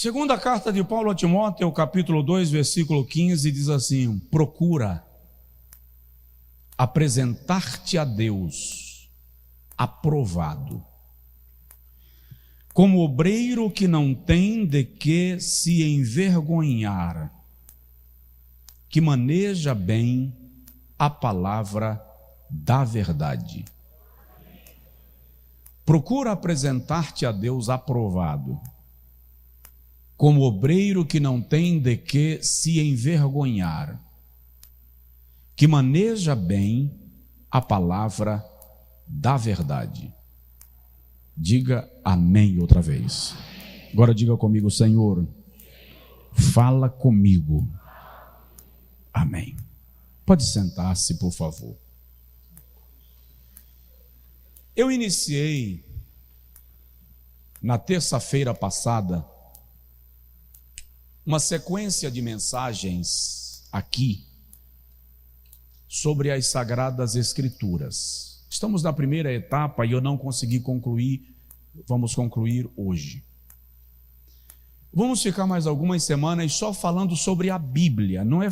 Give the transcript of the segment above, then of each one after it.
Segunda carta de Paulo a Timóteo, capítulo 2, versículo 15, diz assim: procura apresentar-te a Deus aprovado, como obreiro que não tem de que se envergonhar, que maneja bem a palavra da verdade. Procura apresentar-te a Deus aprovado, como obreiro que não tem de que se envergonhar, que maneja bem a palavra da verdade. Diga amém outra vez. Agora diga comigo: Senhor, fala comigo. Amém. Pode sentar-se, por favor. Eu iniciei na terça-feira passada uma sequência de mensagens aqui sobre as Sagradas Escrituras. Estamos na primeira etapa e eu não consegui concluir, vamos concluir hoje. Vamos ficar mais algumas semanas só falando sobre a Bíblia, não é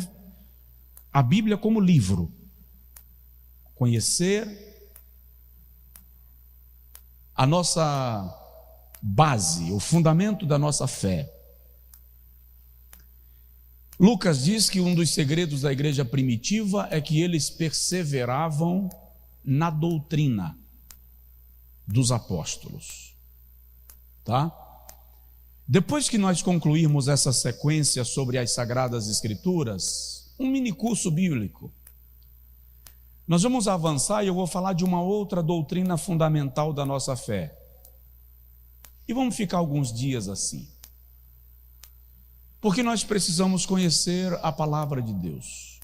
a Bíblia como livro. Conhecer a nossa base, o fundamento da nossa fé. Lucas diz que um dos segredos da igreja primitiva é que eles perseveravam na doutrina dos apóstolos. Tá? Depois que nós concluirmos essa sequência sobre as Sagradas Escrituras, um mini curso bíblico, nós vamos avançar e eu vou falar de uma outra doutrina fundamental da nossa fé. E vamos ficar alguns dias assim. Porque nós precisamos conhecer a palavra de Deus.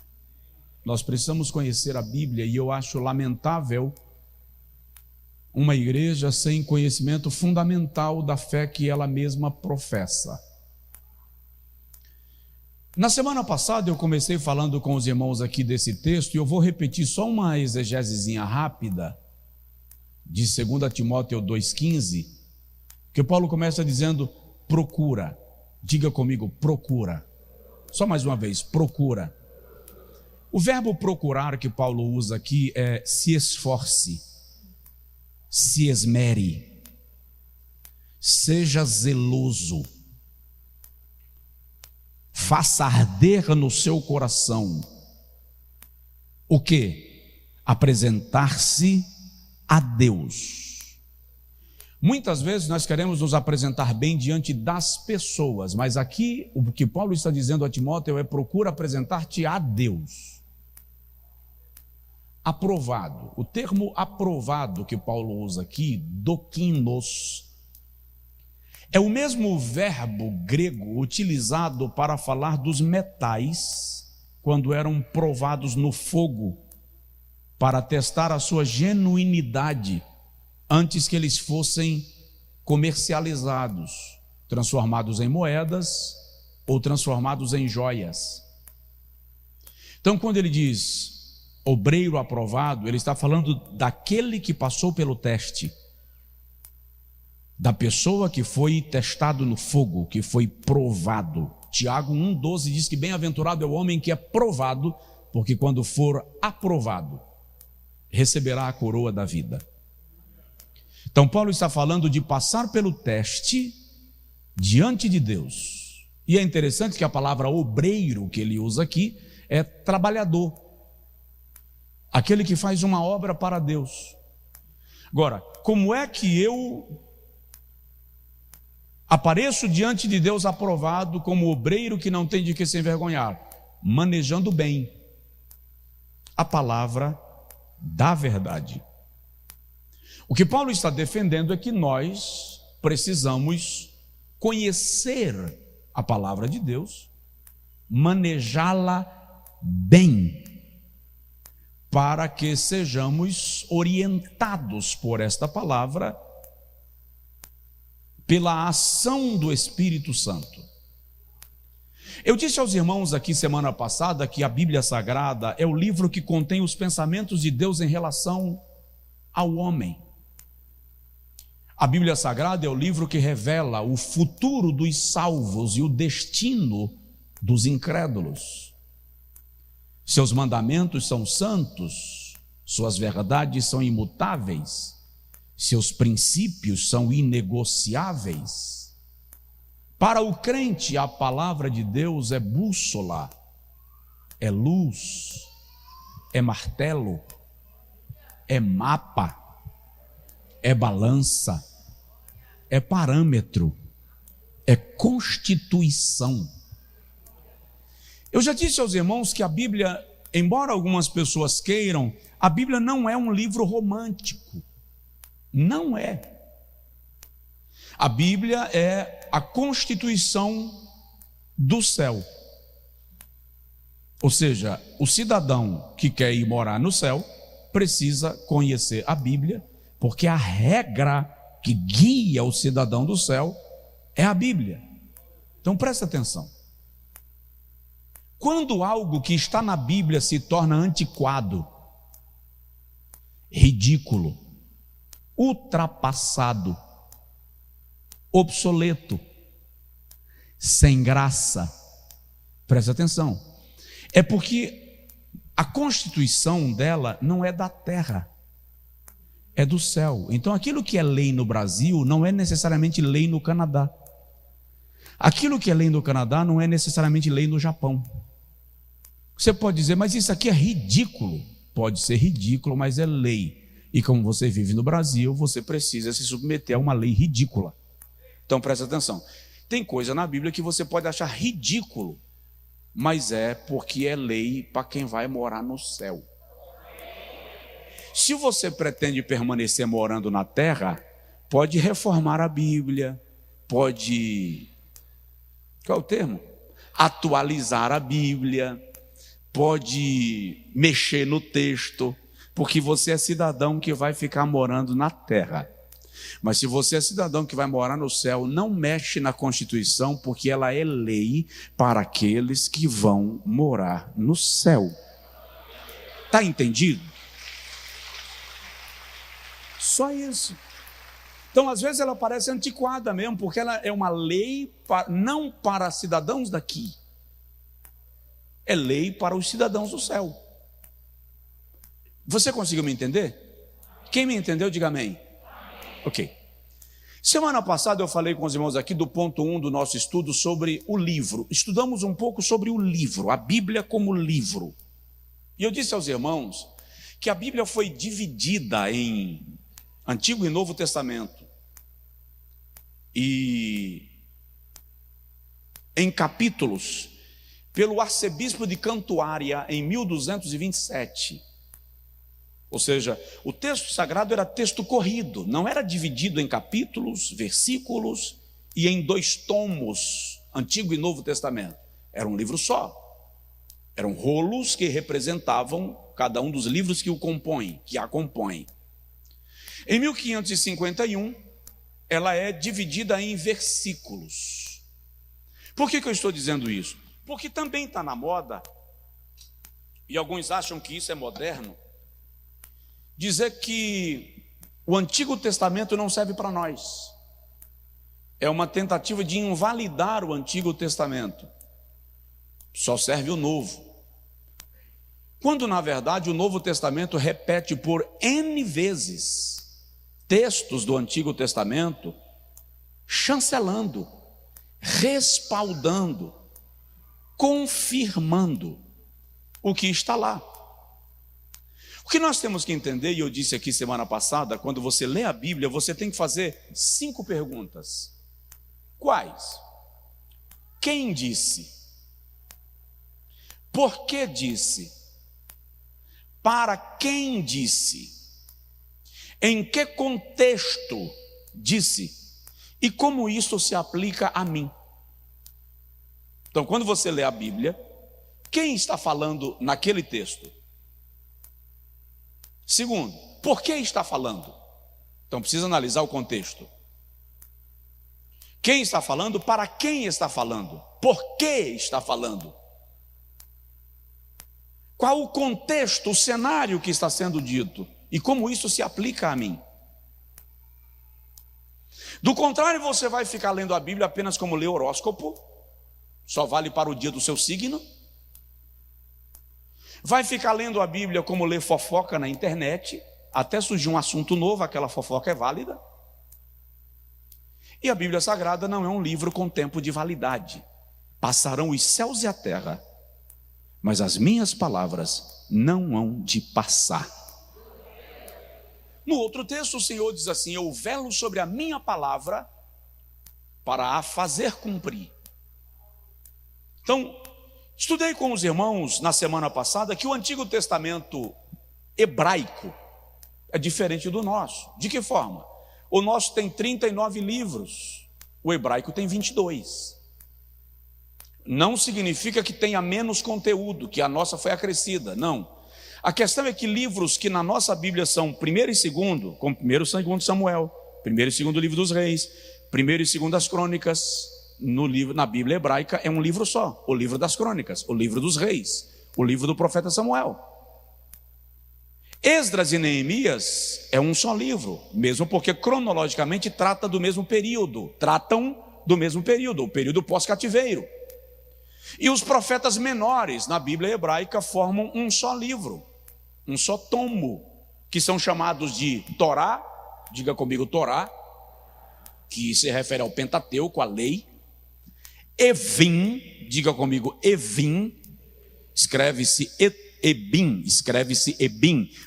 Nós precisamos conhecer a Bíblia, e eu acho lamentável uma igreja sem conhecimento fundamental da fé que ela mesma professa. Na semana passada eu comecei falando com os irmãos aqui desse texto, e eu vou repetir só uma exegesezinha rápida de 2 Timóteo 2,15, que Paulo começa dizendo: procura. Diga comigo, procura. Só mais uma vez, procura. O verbo procurar que Paulo usa aqui é se esforce, se esmere, seja zeloso, faça arder no seu coração. O quê? Apresentar-se a Deus. Muitas vezes nós queremos nos apresentar bem diante das pessoas, mas aqui o que Paulo está dizendo a Timóteo é: procura apresentar-te a Deus. Aprovado. O termo aprovado que Paulo usa aqui, dokinos, é o mesmo verbo grego utilizado para falar dos metais quando eram provados no fogo para testar a sua genuinidade antes que eles fossem comercializados, transformados em moedas ou transformados em joias. Então, quando ele diz obreiro aprovado, ele está falando daquele que passou pelo teste, da pessoa que foi testado no fogo, que foi provado. Tiago 1,12 diz que bem-aventurado é o homem que é provado, porque quando for aprovado, receberá a coroa da vida. Então Paulo está falando de passar pelo teste diante de Deus. E é interessante que a palavra obreiro que ele usa aqui é trabalhador, aquele que faz uma obra para Deus. Agora, como é que eu apareço diante de Deus aprovado como obreiro que não tem de que se envergonhar? Manejando bem a palavra da verdade. O que Paulo está defendendo é que nós precisamos conhecer a palavra de Deus, manejá-la bem, para que sejamos orientados por esta palavra, pela ação do Espírito Santo. Eu disse aos irmãos aqui semana passada que a Bíblia Sagrada é o livro que contém os pensamentos de Deus em relação ao homem. A Bíblia Sagrada é o livro que revela o futuro dos salvos e o destino dos incrédulos. Seus mandamentos são santos, suas verdades são imutáveis, seus princípios são inegociáveis. Para o crente, a palavra de Deus é bússola, é luz, é martelo, é mapa, é balança, é parâmetro, é constituição. Eu já disse aos irmãos que a Bíblia, embora algumas pessoas queiram, a Bíblia não é um livro romântico. Não é. A Bíblia é a constituição do céu. Ou seja, o cidadão que quer ir morar no céu precisa conhecer a Bíblia, porque a regra que guia o cidadão do céu é a Bíblia. Então presta atenção. Quando algo que está na Bíblia se torna antiquado, ridículo, ultrapassado, obsoleto, sem graça, presta atenção, é porque a constituição dela não é da terra, é do céu. Então aquilo que é lei no Brasil não é necessariamente lei no Canadá. Aquilo que é lei no Canadá não é necessariamente lei no Japão. Você pode dizer, mas isso aqui é ridículo. Pode ser ridículo, mas é lei. E como você vive no Brasil, você precisa se submeter a uma lei ridícula. Então presta atenção. Tem coisa na Bíblia que você pode achar ridículo, mas é porque é lei para quem vai morar no céu. Se você pretende permanecer morando na terra, pode reformar a Bíblia, pode, qual é o termo? Atualizar a Bíblia, pode mexer no texto, porque você é cidadão que vai ficar morando na terra. Mas se você é cidadão que vai morar no céu, não mexe na Constituição, porque ela é lei para aqueles que vão morar no céu. Está entendido? Só isso. Então, às vezes, ela parece antiquada mesmo, porque ela é uma lei não para cidadãos daqui. É lei para os cidadãos do céu. Você conseguiu me entender? Quem me entendeu, diga amém. Ok. Semana passada eu falei com os irmãos aqui do ponto 1 do nosso estudo sobre o livro. Estudamos um pouco sobre o livro, a Bíblia como livro. E eu disse aos irmãos que a Bíblia foi dividida em Antigo e Novo Testamento e em capítulos pelo arcebispo de Cantuária em 1227. Ou seja, o texto sagrado era texto corrido, não era dividido em capítulos, versículos e em 2 tomos, Antigo e Novo Testamento. Era um livro só. Eram rolos que representavam cada um dos livros que o compõem, que a compõem. Em 1551, ela é dividida em versículos. Por que eu estou dizendo isso? Porque também está na moda, e alguns acham que isso é moderno, dizer que o Antigo Testamento não serve para nós. É uma tentativa de invalidar o Antigo Testamento. Só serve o Novo. Quando, na verdade, o Novo Testamento repete por N vezes textos do Antigo Testamento, chancelando, respaldando, confirmando o que está lá. O que nós temos que entender, e eu disse aqui semana passada, quando você lê a Bíblia, você tem que fazer 5 perguntas. Quais? Quem disse? Por que disse? Para quem disse? Em que contexto disse? E como isso se aplica a mim? Então, quando você lê a Bíblia, quem está falando naquele texto? Segundo, por que está falando? Então, precisa analisar o contexto. Quem está falando? Para quem está falando? Por que está falando? Qual o contexto, o cenário que está sendo dito? E como isso se aplica a mim? Do contrário, você vai ficar lendo a Bíblia apenas como ler horóscopo, só vale para o dia do seu signo. Vai ficar lendo a Bíblia como ler fofoca na internet, até surgir um assunto novo, aquela fofoca é válida. E a Bíblia Sagrada não é um livro com tempo de validade. Passarão os céus e a terra, mas as minhas palavras não hão de passar. No outro texto, o Senhor diz assim: eu velo sobre a minha palavra para a fazer cumprir. Então, estudei com os irmãos na semana passada que o Antigo Testamento hebraico é diferente do nosso. De que forma? O nosso tem 39 livros, o hebraico tem 22. Não significa que tenha menos conteúdo, que a nossa foi acrescida, não. A questão é que livros que na nossa Bíblia são 1º e 2º, como 1º e 2º Samuel, 1º e 2º livro dos reis, 1º e 2º das crônicas, na Bíblia hebraica é um livro só, o livro das crônicas, o livro dos reis, o livro do profeta Samuel. Esdras e Neemias é um só livro, mesmo porque cronologicamente tratam do mesmo período, o período pós-cativeiro. E os profetas menores na Bíblia hebraica formam um só livro, um só tomo, que são chamados de Torá, diga comigo Torá, que se refere ao Pentateuco, a lei. Evim, diga comigo Evim, escreve-se Ebim,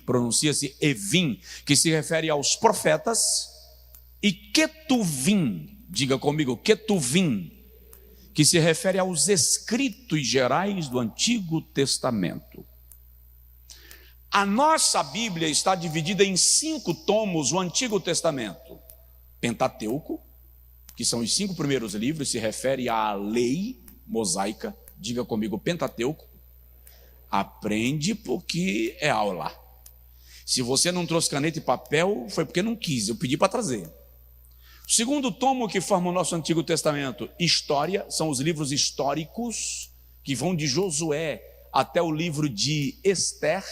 pronuncia-se Evim, que se refere aos profetas. E Ketuvim, diga comigo Ketuvim, que se refere aos escritos gerais do Antigo Testamento. A nossa Bíblia está dividida em 5 tomos, o Antigo Testamento. Pentateuco, que são os 5 primeiros livros, se refere à lei mosaica, diga comigo Pentateuco. Aprende porque é aula. Se você não trouxe caneta e papel, foi porque não quis, eu pedi para trazer. O segundo tomo que forma o nosso Antigo Testamento, História, são os livros históricos, que vão de Josué até o livro de Ester.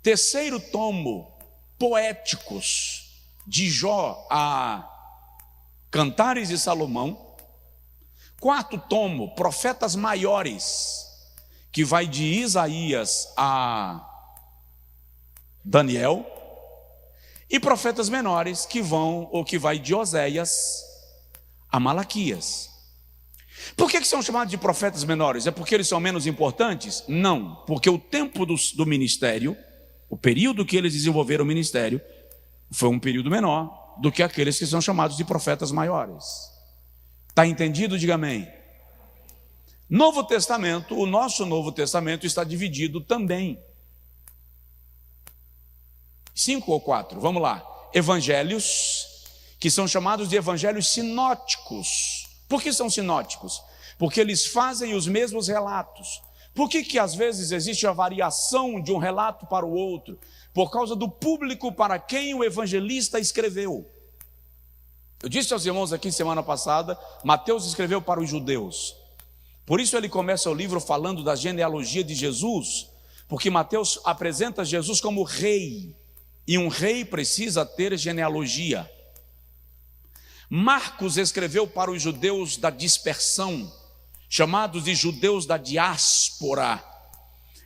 Terceiro tomo, Poéticos, de Jó a Cantares de Salomão. Quarto tomo, Profetas Maiores, que vai de Isaías a Daniel. E profetas menores que vai de Oséias a Malaquias. Por que são chamados de profetas menores? É porque eles são menos importantes? Não, porque o tempo do ministério, o período que eles desenvolveram o ministério, foi um período menor do que aqueles que são chamados de profetas maiores. Está entendido? Diga amém. Novo Testamento, o nosso Novo Testamento está dividido também. 5 ou 4, vamos lá. Evangelhos, que são chamados de evangelhos sinóticos. Por que são sinóticos? Porque eles fazem os mesmos relatos. Por que às vezes existe a variação de um relato para o outro? Por causa do público para quem o evangelista escreveu. Eu disse aos irmãos aqui semana passada, Mateus escreveu para os judeus. Por isso ele começa o livro falando da genealogia de Jesus, porque Mateus apresenta Jesus como rei. E um rei precisa ter genealogia. Marcos escreveu para os judeus da dispersão, chamados de judeus da diáspora.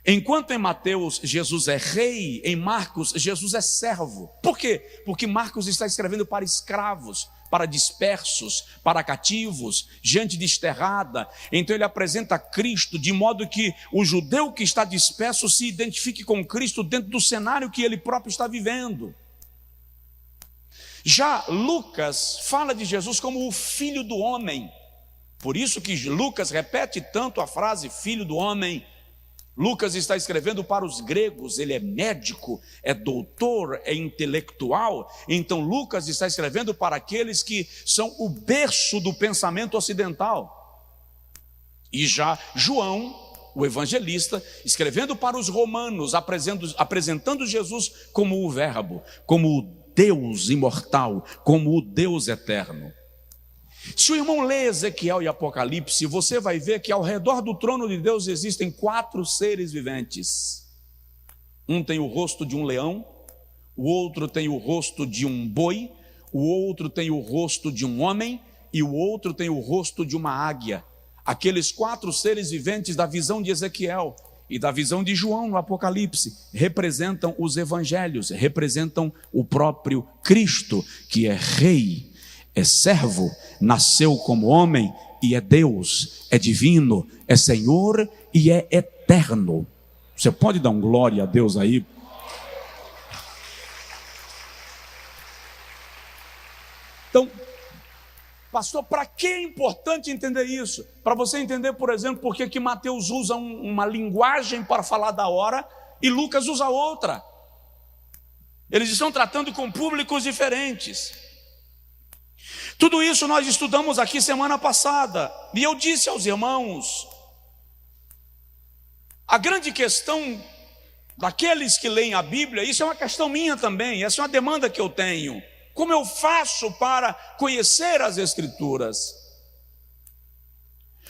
Enquanto em Mateus Jesus é rei, em Marcos Jesus é servo. Por quê? Porque Marcos está escrevendo para escravos, para dispersos, para cativos, gente desterrada. Então ele apresenta Cristo de modo que o judeu que está disperso se identifique com Cristo dentro do cenário que ele próprio está vivendo. Já Lucas fala de Jesus como o Filho do Homem. Por isso que Lucas repete tanto a frase Filho do Homem. Lucas está escrevendo para os gregos, ele é médico, é doutor, é intelectual. Então Lucas está escrevendo para aqueles que são o berço do pensamento ocidental. E já João, o evangelista, escrevendo para os romanos, apresentando Jesus como o Verbo, como o Deus imortal, como o Deus eterno. Se o irmão lê Ezequiel e Apocalipse, você vai ver que ao redor do trono de Deus existem 4 seres viventes. Um tem o rosto de um leão, o outro tem o rosto de um boi, o outro tem o rosto de um homem e o outro tem o rosto de uma águia. Aqueles 4 seres viventes da visão de Ezequiel e da visão de João no Apocalipse representam os evangelhos, representam o próprio Cristo, que é rei, é servo, nasceu como homem e é Deus, é divino, é Senhor e é eterno. Você pode dar um glória a Deus aí? Então, pastor, para que é importante entender isso? Para você entender, por exemplo, por que Mateus usa uma linguagem para falar da hora e Lucas usa outra. Eles estão tratando com públicos diferentes. Tudo isso nós estudamos aqui semana passada. E eu disse aos irmãos, a grande questão daqueles que leem a Bíblia, isso é uma questão minha também, essa é uma demanda que eu tenho. Como eu faço para conhecer as Escrituras?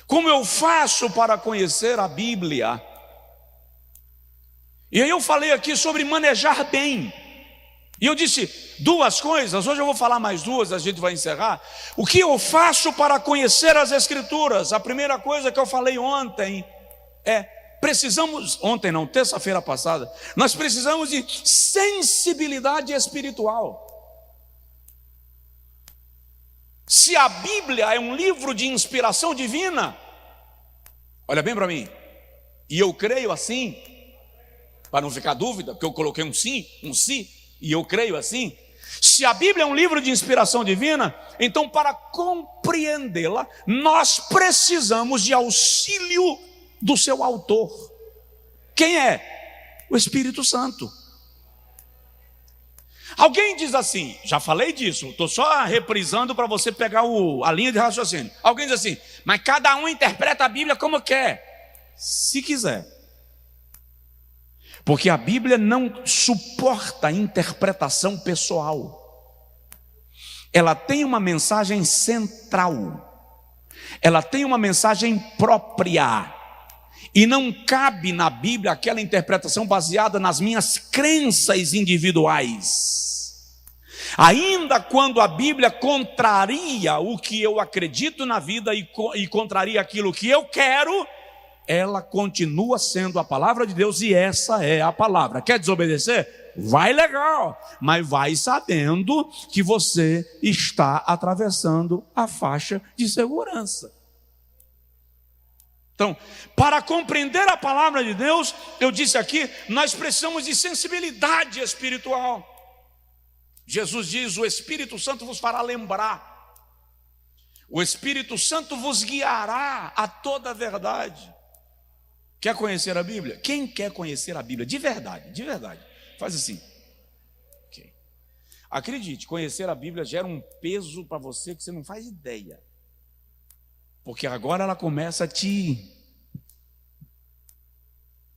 Como eu faço para conhecer a Bíblia? E aí eu falei aqui sobre manejar bem. E eu disse 2 coisas, hoje eu vou falar mais 2, a gente vai encerrar. O que eu faço para conhecer as Escrituras? A primeira coisa que eu falei ontem é, terça-feira passada, nós precisamos de sensibilidade espiritual. Se a Bíblia é um livro de inspiração divina, olha bem para mim, e eu creio assim, para não ficar dúvida, porque eu coloquei um sim, e eu creio assim. Se a Bíblia é um livro de inspiração divina, então para compreendê-la, nós precisamos de auxílio do seu autor. Quem é? O Espírito Santo. Alguém diz assim, já falei disso, estou só reprisando para você pegar a linha de raciocínio. Alguém diz assim, mas cada um interpreta a Bíblia como quer. Se quiser. Porque a Bíblia não suporta interpretação pessoal. Ela tem uma mensagem central. Ela tem uma mensagem própria. E não cabe na Bíblia aquela interpretação baseada nas minhas crenças individuais. Ainda quando a Bíblia contraria o que eu acredito na vida e contraria aquilo que eu quero, ela continua sendo a palavra de Deus e essa é a palavra. Quer desobedecer? Vai legal, mas vai sabendo que você está atravessando a faixa de segurança. Então, para compreender a palavra de Deus, eu disse aqui, nós precisamos de sensibilidade espiritual. Jesus diz, o Espírito Santo vos fará lembrar. O Espírito Santo vos guiará a toda a verdade. Quer conhecer a Bíblia? Quem quer conhecer a Bíblia? De verdade, faz assim. Okay. Acredite, conhecer a Bíblia gera um peso para você que você não faz ideia. Porque agora ela começa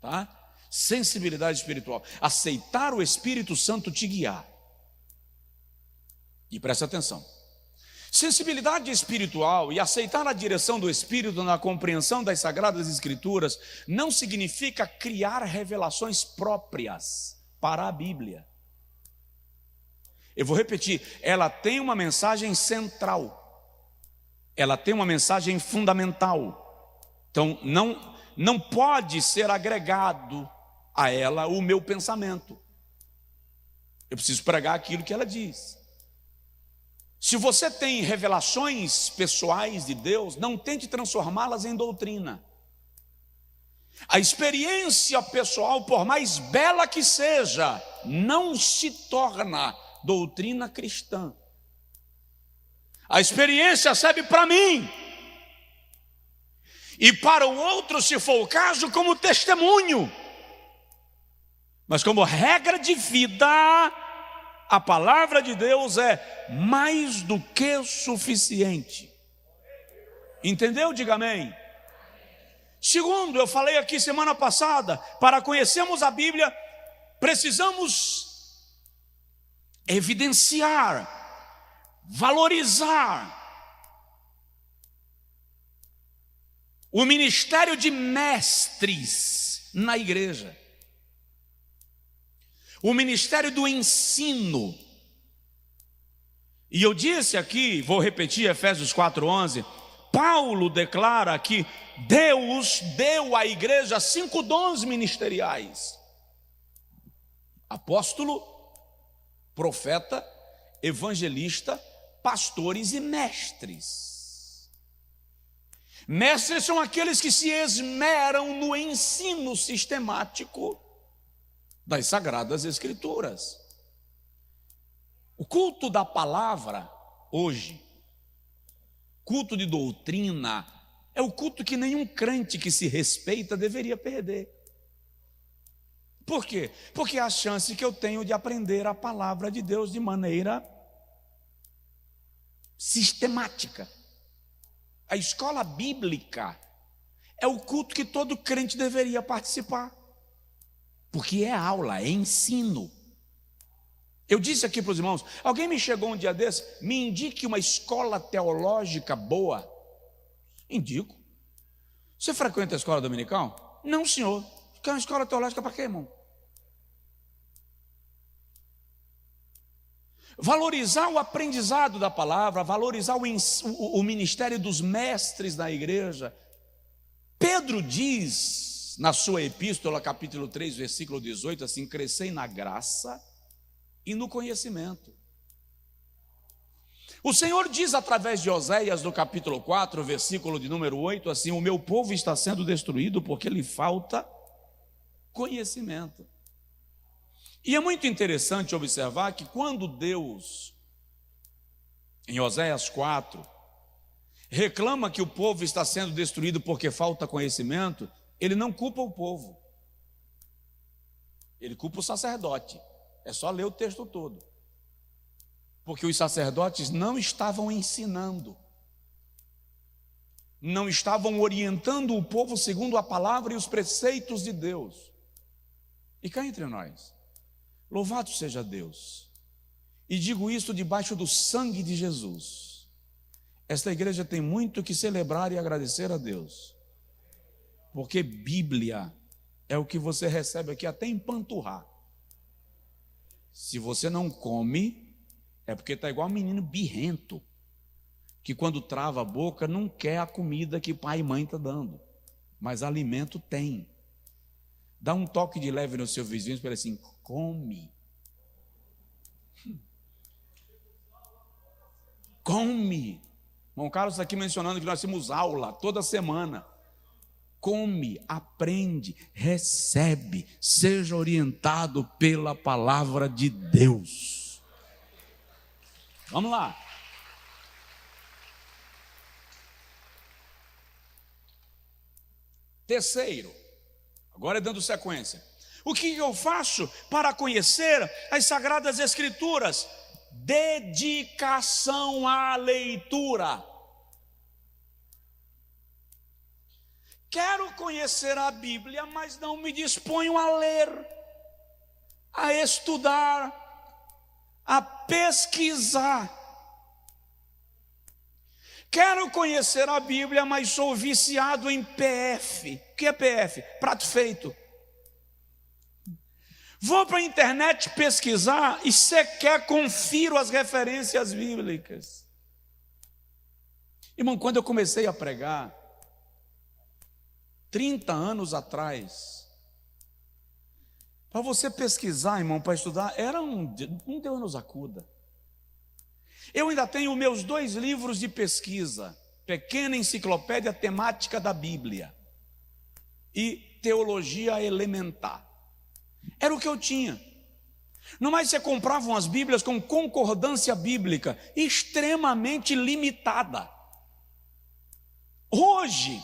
a sensibilidade espiritual. Aceitar o Espírito Santo te guiar. E presta atenção. Sensibilidade espiritual e aceitar a direção do Espírito na compreensão das Sagradas Escrituras não significa criar revelações próprias para a Bíblia. Eu vou repetir, ela tem uma mensagem central. Ela tem uma mensagem fundamental. Então, não pode ser agregado a ela o meu pensamento. Eu preciso pregar aquilo que ela diz. Se você tem revelações pessoais de Deus, não tente transformá-las em doutrina. A experiência pessoal, por mais bela que seja, não se torna doutrina cristã. A experiência serve para mim e para o outro, se for o caso, como testemunho. Mas como regra de vida, a palavra de Deus é mais do que suficiente. Entendeu? Diga amém. Segundo, eu falei aqui semana passada, para conhecermos a Bíblia, precisamos evidenciar, valorizar o ministério de mestres na igreja, o ministério do ensino. E eu disse aqui, vou repetir, Efésios 4:11, Paulo declara que Deus deu à igreja 5 dons ministeriais: apóstolo, profeta, evangelista, pastores e mestres. Mestres são aqueles que se esmeram no ensino sistemático das Sagradas Escrituras. O culto da palavra, hoje, culto de doutrina, é o culto que nenhum crente que se respeita deveria perder. Por quê? Porque é a chance que eu tenho de aprender a palavra de Deus de maneira sistemática. A escola bíblica é o culto que todo crente deveria participar, porque é aula, é ensino. Eu disse aqui para os irmãos, alguém me chegou um dia desse, me indique uma escola teológica boa. Indico. Você frequenta a escola dominical? Não, senhor. Quer uma escola teológica para quê, irmão? Valorizar o aprendizado da palavra, valorizar o ministério dos mestres da igreja. Pedro diz na sua epístola, capítulo 3, versículo 18, assim: crescei na graça e no conhecimento. O Senhor diz através de Oséias, no capítulo 4, versículo de número 8, assim: o meu povo está sendo destruído porque lhe falta conhecimento. E é muito interessante observar que quando Deus, em Oséias 4, reclama que o povo está sendo destruído porque falta conhecimento, ele não culpa o povo, ele culpa o sacerdote. É só ler o texto todo. Porque os sacerdotes não estavam ensinando, não estavam orientando o povo segundo a palavra e os preceitos de Deus. E cá entre nós, louvado seja Deus, e digo isso debaixo do sangue de Jesus, esta igreja tem muito que celebrar e agradecer a Deus, porque Bíblia é o que você recebe aqui até empanturrar. Se você não come, é porque está igual um menino birrento, que quando trava a boca não quer a comida que pai e mãe estão dando, mas alimento tem. Dá um toque de leve no seu vizinho e fala assim: come. Come. Irmão Carlos está aqui mencionando que nós temos aula toda semana. Come, aprende, recebe, seja orientado pela palavra de Deus. Vamos lá. Terceiro, agora dando sequência. O que eu faço para conhecer as Sagradas Escrituras? Dedicação à leitura. Quero conhecer a Bíblia, mas não me disponho a ler, a estudar, a pesquisar. Quero conhecer a Bíblia, mas sou viciado em PF. O que é PF? Prato feito. Vou para a internet pesquisar e sequer confiro as referências bíblicas. Irmão, quando eu comecei a pregar, 30 anos atrás, para você pesquisar, irmão, para estudar, era um Deus nos acuda. Eu ainda tenho meus 2 livros de pesquisa, Pequena Enciclopédia Temática da Bíblia e Teologia Elementar. Era o que eu tinha. No mais, você comprava umas Bíblias com concordância bíblica extremamente limitada. Hoje,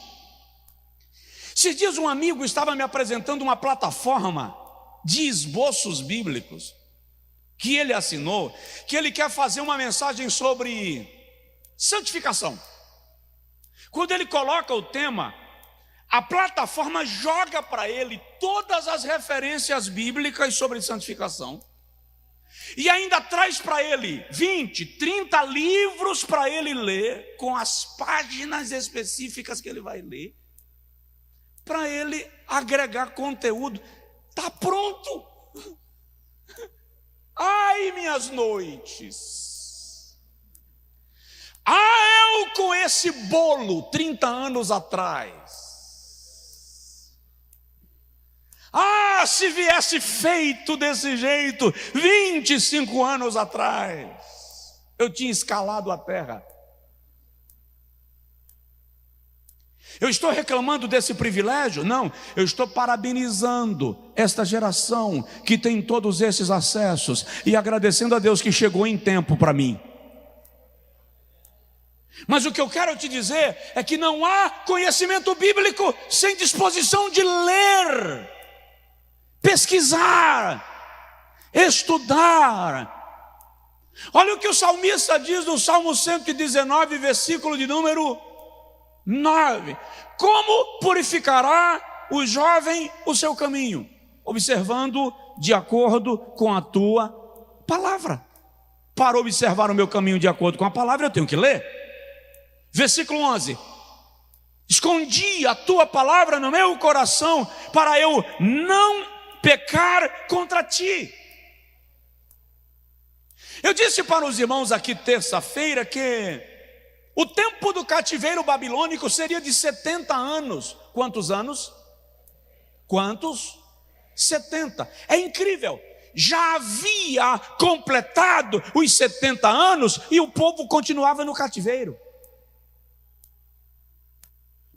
esses dias um amigo estava me apresentando uma plataforma de esboços bíblicos que ele assinou, que ele quer fazer uma mensagem sobre santificação. Quando ele coloca o tema, a plataforma joga para ele todas as referências bíblicas sobre santificação e ainda traz para ele 20, 30 livros para ele ler, com as páginas específicas que ele vai ler, para ele agregar conteúdo. Está pronto. Ai, minhas noites, eu com esse bolo 30 anos atrás. Se viesse feito desse jeito 25 anos atrás, eu tinha escalado a terra. Eu estou reclamando desse privilégio? Não, eu estou parabenizando esta geração que tem todos esses acessos e agradecendo a Deus que chegou em tempo para mim. Mas o que eu quero te dizer é que não há conhecimento bíblico sem disposição de ler, pesquisar, estudar. Olha o que o salmista diz no Salmo 119, versículo de número 9: como purificará o jovem o seu caminho? Observando de acordo com a tua palavra. Para observar o meu caminho de acordo com a palavra, eu tenho que ler. Versículo 11: escondi a tua palavra no meu coração, para eu não pecar contra ti. Eu disse para os irmãos aqui terça-feira que o tempo do cativeiro babilônico seria de 70 anos. Quantos anos? Quantos? 70. É incrível. Já havia completado os 70 anos e o povo continuava no cativeiro.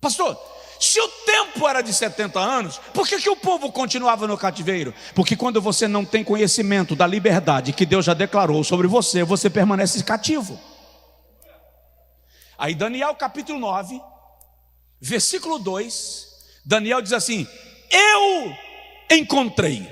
Pastor, se o tempo era de 70 anos, por que o povo continuava no cativeiro? Porque quando você não tem conhecimento da liberdade que Deus já declarou sobre você, você permanece cativo. Aí Daniel capítulo 9, versículo 2, Daniel diz assim: eu encontrei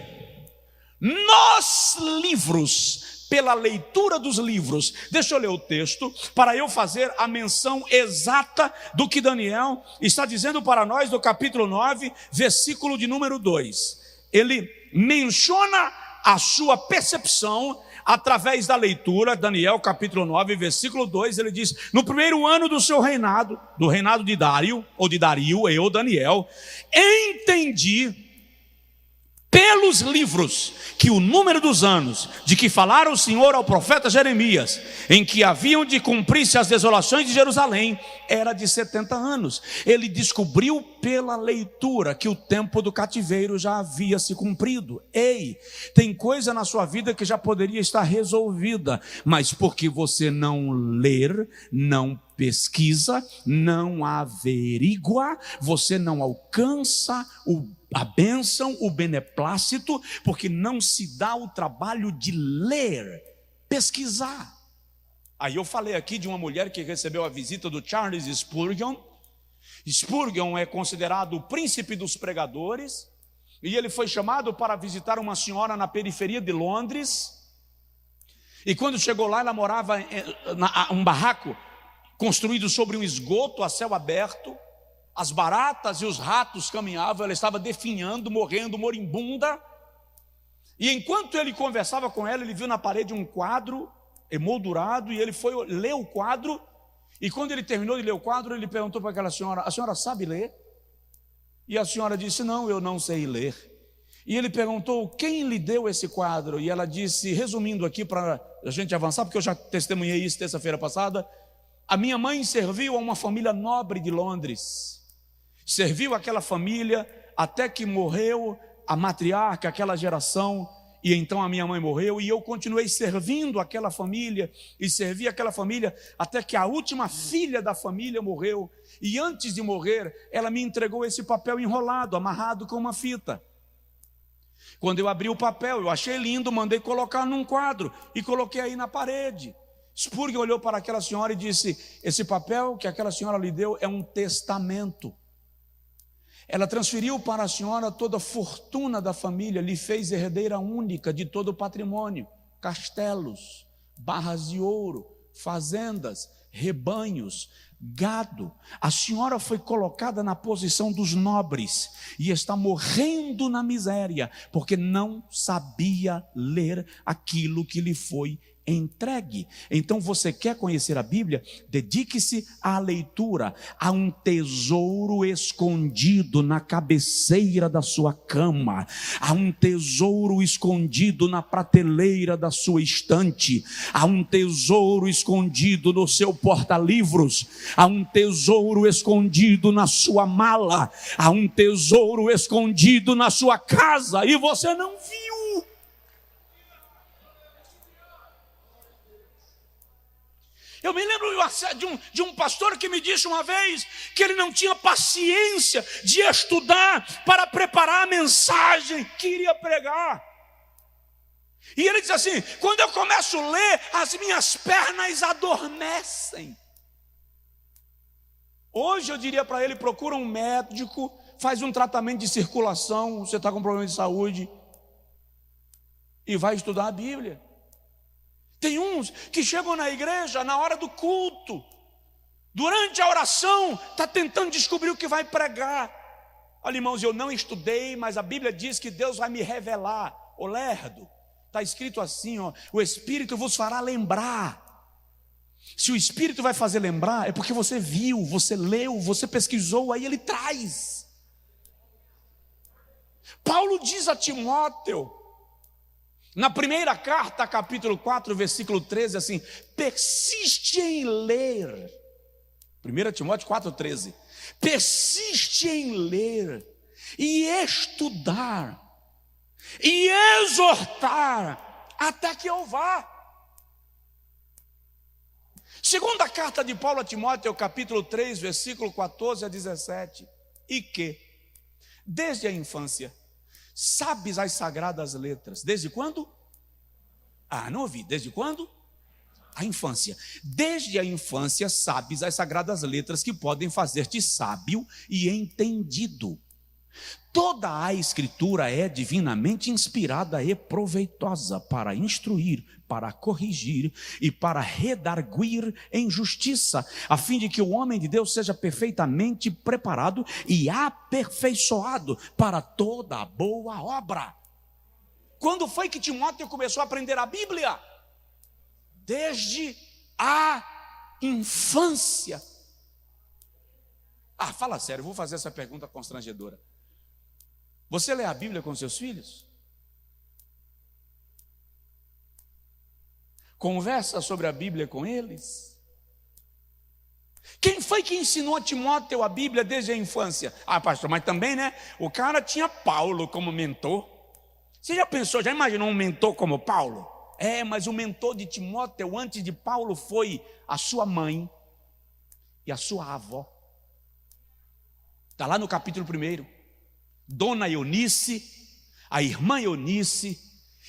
nos livros, pela leitura dos livros. Deixa eu ler o texto para eu fazer a menção exata do que Daniel está dizendo para nós no capítulo 9, versículo de número 2. Ele menciona a sua percepção através da leitura. Daniel capítulo 9, versículo 2, ele diz: no primeiro ano do seu reinado, do reinado de Dário, ou de Dario, eu, Daniel, entendi pelos livros que o número dos anos de que falara o Senhor ao profeta Jeremias, em que haviam de cumprir-se as desolações de Jerusalém, era de 70 anos. Ele descobriu pela leitura que o tempo do cativeiro já havia se cumprido. Ei, tem coisa na sua vida que já poderia estar resolvida, mas porque você não ler, não pesquisa, não averigua, você não alcança a bênção, o beneplácito, porque não se dá o trabalho de ler, pesquisar. Aí eu falei aqui de uma mulher que recebeu a visita do Charles Spurgeon. Spurgeon é considerado o príncipe dos pregadores, e ele foi chamado para visitar uma senhora na periferia de Londres. E quando chegou lá, ela morava em um barraco construído sobre um esgoto a céu aberto. As baratas e os ratos caminhavam, ela estava definhando, morrendo, moribunda. E enquanto ele conversava com ela, ele viu na parede um quadro emoldurado, e ele foi ler o quadro. E quando ele terminou de ler o quadro, ele perguntou para aquela senhora: a senhora sabe ler? E a senhora disse: não, eu não sei ler. E ele perguntou: quem lhe deu esse quadro? E ela disse, resumindo aqui para a gente avançar, porque eu já testemunhei isso terça-feira passada: a minha mãe serviu a uma família nobre de Londres. Serviu aquela família até que morreu a matriarca, aquela geração, e então a minha mãe morreu, e eu continuei servindo aquela família, e servi aquela família até que a última filha da família morreu, e antes de morrer, ela me entregou esse papel enrolado, amarrado com uma fita. Quando eu abri o papel, eu achei lindo, mandei colocar num quadro, e coloquei aí na parede. Spurgeon olhou para aquela senhora e disse: esse papel que aquela senhora lhe deu é um testamento. Ela transferiu para a senhora toda a fortuna da família, lhe fez herdeira única de todo o patrimônio, castelos, barras de ouro, fazendas, rebanhos, gado. A senhora foi colocada na posição dos nobres e está morrendo na miséria, porque não sabia ler aquilo que lhe foi entregue. Então você quer conhecer a Bíblia? Dedique-se à leitura. Há um tesouro escondido na cabeceira da sua cama. Há um tesouro escondido na prateleira da sua estante. Há um tesouro escondido no seu porta-livros. Há um tesouro escondido na sua mala. Há um tesouro escondido na sua casa e você não viu. Eu me lembro de um pastor que me disse uma vez que ele não tinha paciência de estudar para preparar a mensagem que iria pregar. E ele diz assim: quando eu começo a ler, as minhas pernas adormecem. Hoje eu diria para ele: procura um médico, faz um tratamento de circulação, você está com problema de saúde, e vai estudar a Bíblia. Tem uns que chegam na igreja na hora do culto, durante a oração, está tentando descobrir o que vai pregar. Olha, irmãos, eu não estudei, mas a Bíblia diz que Deus vai me revelar. Ô lerdo, está escrito assim, ó: o Espírito vos fará lembrar. Se o Espírito vai fazer lembrar, é porque você viu, você leu, você pesquisou, aí ele traz. Paulo diz a Timóteo, na primeira carta, capítulo 4, versículo 13, assim: persiste em ler. 1 Timóteo 4,13. Persiste em ler e estudar e exortar até que eu vá. Segunda carta de Paulo a Timóteo, capítulo 3, versículo 14 a 17. E que, desde a infância, sabes as sagradas letras. Desde quando? Não ouvi. Desde quando? A infância. Desde a infância sabes as sagradas letras que podem fazer-te sábio e entendido. Toda a Escritura é divinamente inspirada e proveitosa para instruir, para corrigir e para redarguir em justiça, a fim de que o homem de Deus seja perfeitamente preparado e aperfeiçoado para toda boa obra. Quando foi que Timóteo começou a aprender a Bíblia? Desde a infância. Fala sério, vou fazer essa pergunta constrangedora. Você lê a Bíblia com seus filhos? Conversa sobre a Bíblia com eles? Quem foi que ensinou a Timóteo a Bíblia desde a infância? Pastor, mas também, né? O cara tinha Paulo como mentor. Você já pensou, já imaginou um mentor como Paulo? Mas o mentor de Timóteo antes de Paulo foi a sua mãe e a sua avó. Está lá no capítulo 1. Dona Eunice, a irmã Eunice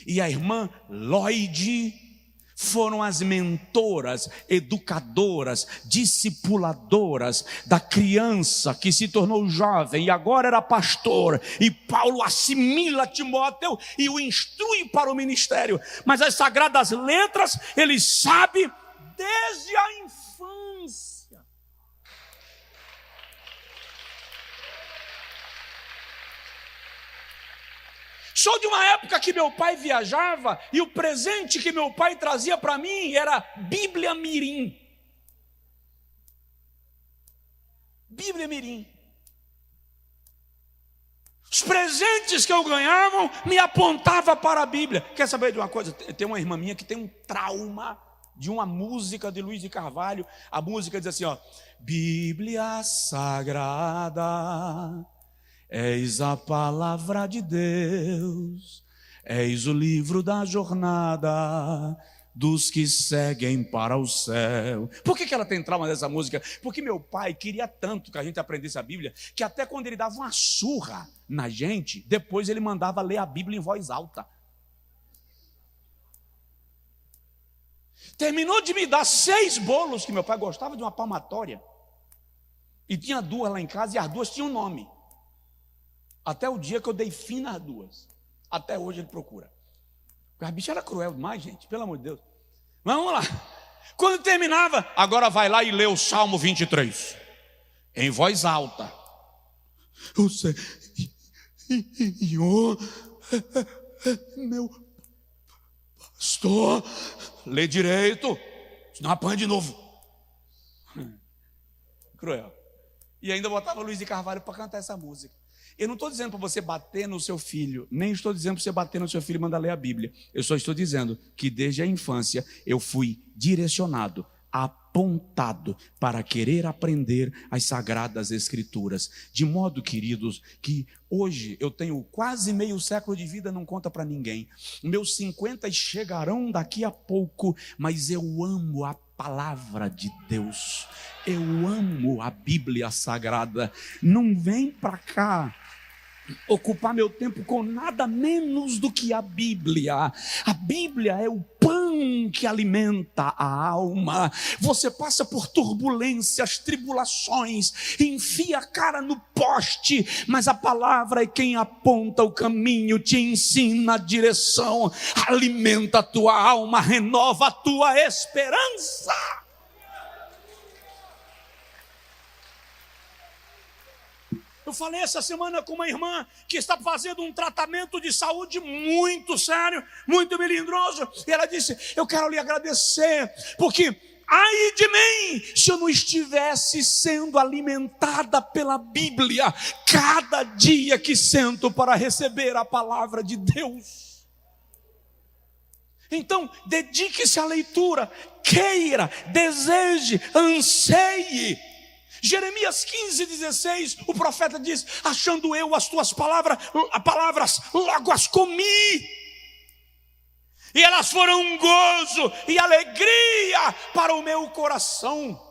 e a irmã Lloyd foram as mentoras, educadoras, discipuladoras da criança que se tornou jovem e agora era pastor. E Paulo assimila Timóteo e o instrui para o ministério. Mas as sagradas letras ele sabe desde a infância. Sou de uma época que meu pai viajava e o presente que meu pai trazia para mim era Bíblia Mirim. Bíblia Mirim. Os presentes que eu ganhava me apontavam para a Bíblia. Quer saber de uma coisa? Tem uma irmã minha que tem um trauma de uma música de Luiz de Carvalho. A música diz assim, ó: Bíblia Sagrada, eis a palavra de Deus, eis o livro da jornada dos que seguem para o céu. Por que ela tem trauma dessa música? Porque meu pai queria tanto que a gente aprendesse a Bíblia, que até quando ele dava uma surra na gente, depois ele mandava ler a Bíblia em voz alta. Terminou de me dar 6 bolos, que meu pai gostava de uma palmatória, e tinha 2 lá em casa, e as 2 tinham nome. Até o dia que eu dei fim nas 2. Até hoje ele procura. A bicha era cruel demais, gente, pelo amor de Deus. Mas vamos lá. Quando terminava, agora vai lá e lê o Salmo 23. Em voz alta. O Senhor é meu pastor, lê direito, senão apanha de novo. Cruel. E ainda botava Luiz de Carvalho para cantar essa música. Eu não estou dizendo para você bater no seu filho, nem estou dizendo para você bater no seu filho e mandar ler a Bíblia. Eu só estou dizendo que desde a infância eu fui direcionado, apontado para querer aprender as Sagradas Escrituras. De modo, queridos, que hoje eu tenho quase meio século de vida, não conta para ninguém. Meus 50 chegarão daqui a pouco, mas eu amo a palavra de Deus. Eu amo a Bíblia Sagrada. Não vem para cá ocupar meu tempo com nada menos do que a Bíblia. A Bíblia é o pão que alimenta a alma. Você passa por turbulências, tribulações, enfia a cara no poste, mas a palavra é quem aponta o caminho, te ensina a direção, alimenta a tua alma, renova a tua esperança. Eu falei essa semana com uma irmã que está fazendo um tratamento de saúde muito sério, muito melindroso. E ela disse: eu quero lhe agradecer, porque ai de mim se eu não estivesse sendo alimentada pela Bíblia cada dia que sento para receber a palavra de Deus. Então, dedique-se à leitura, queira, deseje, anseie. Jeremias 15:16, o profeta diz: achando eu as tuas palavras, logo as comi, e elas foram um gozo e alegria para o meu coração.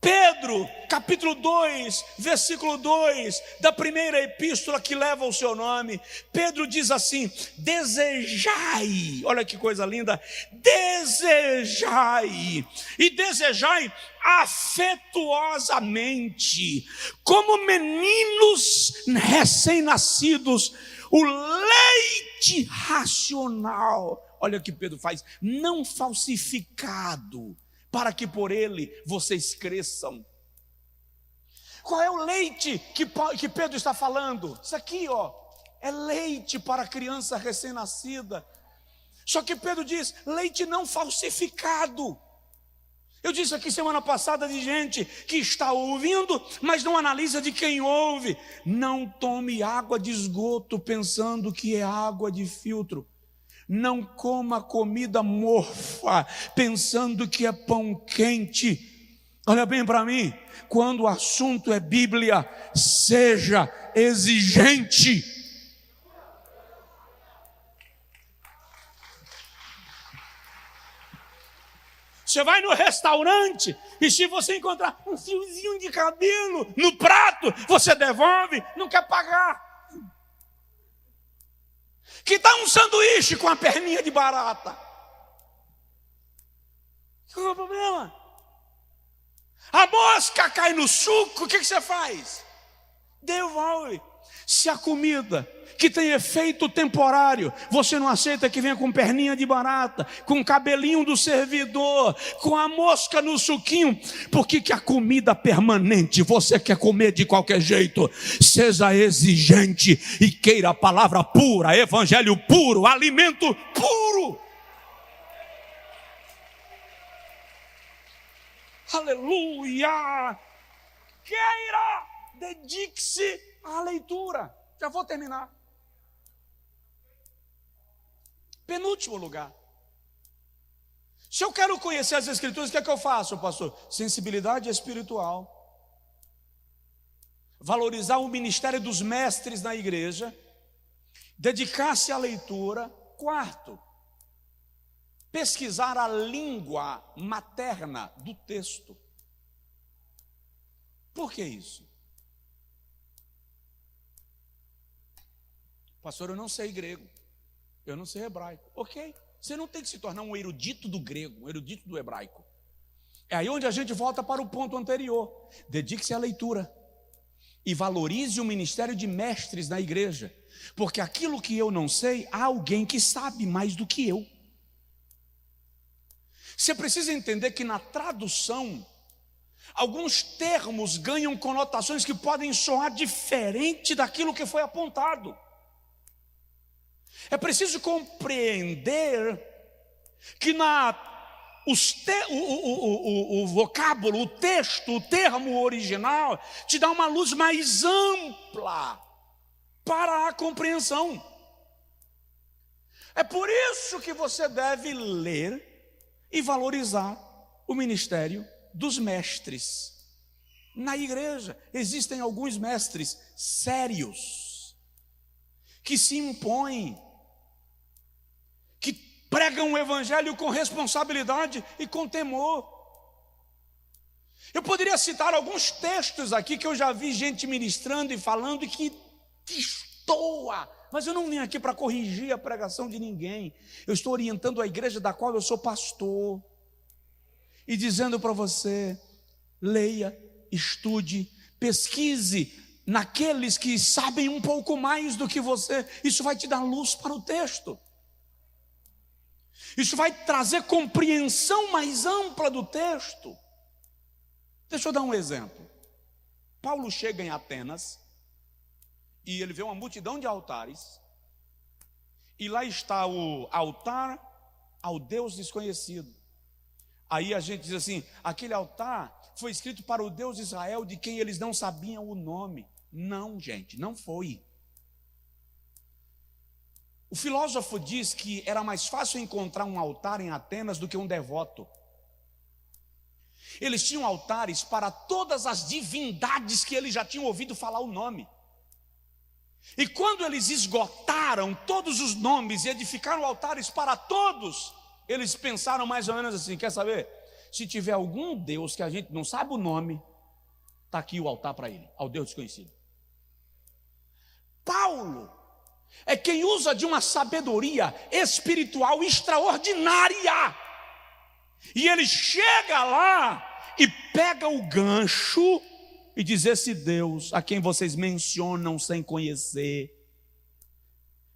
Pedro, capítulo 2, versículo 2, da primeira epístola que leva o seu nome, Pedro diz assim: desejai, olha que coisa linda, desejai, e desejai afetuosamente, como meninos recém-nascidos, o leite racional, olha o que Pedro faz, não falsificado, para que por ele vocês cresçam. Qual é o leite que Pedro está falando? Isso aqui, ó, é leite para a criança recém-nascida. Só que Pedro diz, leite não falsificado. Eu disse aqui semana passada de gente que está ouvindo, mas não analisa de quem ouve. Não tome água de esgoto pensando que é água de filtro. Não coma comida morfa, pensando que é pão quente. Olha bem para mim, quando o assunto é Bíblia, seja exigente. Você vai no restaurante e se você encontrar um fiozinho de cabelo no prato, você devolve, não quer pagar. Que tal um sanduíche com a perninha de barata? Qual é o problema? A mosca cai no suco, o que você faz? Devolve. Se a comida que tem efeito temporário, você não aceita que venha com perninha de barata, com cabelinho do servidor, com a mosca no suquinho, por que a comida permanente você quer comer de qualquer jeito? Seja exigente e queira a palavra pura, evangelho puro, alimento puro. Aleluia! Queira, dedique-se à leitura. Já vou terminar. Penúltimo lugar. Se eu quero conhecer as Escrituras, o que é que eu faço, pastor? Sensibilidade espiritual. Valorizar o ministério dos mestres na igreja. Dedicar-se à leitura. Quarto, pesquisar a língua materna do texto. Por que isso? Pastor, eu não sei grego, eu não sei hebraico. Ok, você não tem que se tornar um erudito do grego, um erudito do hebraico. É aí onde a gente volta para o ponto anterior. Dedique-se à leitura e valorize o ministério de mestres na igreja, porque aquilo que eu não sei, há alguém que sabe mais do que eu. Você precisa entender que na tradução, alguns termos ganham conotações que podem soar diferente daquilo que foi apontado. É preciso compreender que o vocábulo, o texto, o termo original te dá uma luz mais ampla para a compreensão. É por isso que você deve ler e valorizar o ministério dos mestres. Na igreja existem alguns mestres sérios, que se impõem, que pregam o evangelho com responsabilidade e com temor. Eu poderia citar alguns textos aqui que eu já vi gente ministrando e falando e que destoa, mas eu não vim aqui para corrigir a pregação de ninguém. Eu estou orientando a igreja da qual eu sou pastor e dizendo para você: leia, estude, pesquise naqueles que sabem um pouco mais do que você. Isso vai te dar luz para o texto. Isso vai trazer compreensão mais ampla do texto. Deixa eu dar um exemplo. Paulo chega em Atenas e ele vê uma multidão de altares, e lá está o altar ao Deus desconhecido. Aí a gente diz assim: aquele altar foi escrito para o Deus de Israel, de quem eles não sabiam o nome. Não, gente, não foi. O filósofo diz que era mais fácil encontrar um altar em Atenas do que um devoto. Eles tinham altares para todas as divindades que eles já tinham ouvido falar o nome. E quando eles esgotaram todos os nomes e edificaram altares para todos, eles pensaram mais ou menos assim: quer saber? Se tiver algum Deus que a gente não sabe o nome, está aqui o altar para ele, ao Deus desconhecido. Paulo é quem usa de uma sabedoria espiritual extraordinária, e ele chega lá e pega o gancho e diz: esse Deus a quem vocês mencionam sem conhecer